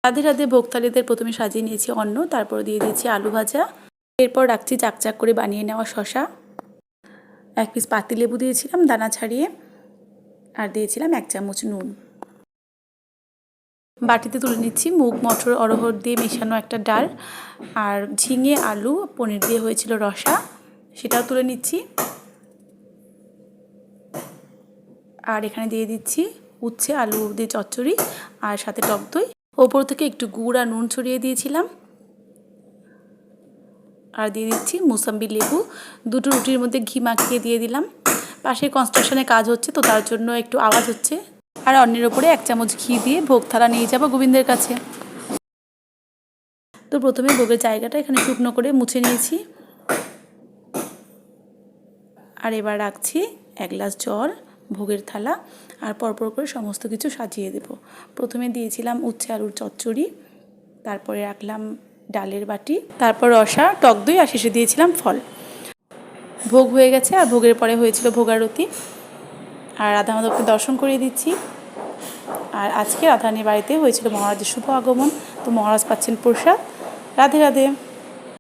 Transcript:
রাধে রাধে ভোগ থালিতে প্রথমে সাজিয়ে নিয়েছি অন্ন, তারপর দিয়ে দিয়েছি আলু ভাজা, এরপর রাখছি চাকচাক করে বানিয়ে নেওয়া শশা, 1 পিস পাতিলেবু দিয়েছিলাম দানা ছাড়িয়ে, আর দিয়েছিলাম 1 চামচ নুন। বাটিতে তুলে নিচ্ছি মুগ মটর অরহর দিয়ে মেশানো একটা ডাল, আর ঝিঙে আলু পনির দিয়ে হয়েছিল রসা, সেটাও তুলে নিচ্ছি। আর এখানে দিয়ে দিচ্ছি উচ্ছে আলু দিয়ে চচ্চড়ি আর সাথে টক দই, ওপর থেকে একটু গুড় আর নুন ছড়িয়ে দিয়েছিলাম। আর দিয়ে দিচ্ছি মুসাম্বি লেবু, দুটো রুটির মধ্যে ঘি মাখিয়ে দিয়ে দিলাম। পাশে কনস্ট্রাকশনে কাজ হচ্ছে তো তার জন্য একটু আওয়াজ হচ্ছে। আর অন্যের ওপরে 1 চামচ ঘি দিয়ে ভোগ থালা নিয়ে যাব গোবিন্দের কাছে। তো প্রথমে ভোগের জায়গাটা এখানে শুকনো করে মুছে নিয়েছি, আর এবার রাখছি 1 গ্লাস জল, ভোগের থালা, আর পরপর করে সমস্ত কিছু সাজিয়ে দেব। প্রথমে দিয়েছিলাম উচ্ছে আলুর চচ্চড়ি, তারপরে রাখলাম ডালের বাটি, তারপর রসা, টক দই, আর শেষে দিয়েছিলাম ফল। ভোগ হয়ে গেছে, আর ভোগের পরে হয়েছিল ভোগারতি। আর রাধা মাধবকে দর্শন করিয়ে দিচ্ছি। আর আজকে রাধারানীর বাড়িতে হয়েছিল মহারাজের শুভ আগমন, তো মহারাজ পাচ্ছেন প্রসাদ। রাধে রাধে।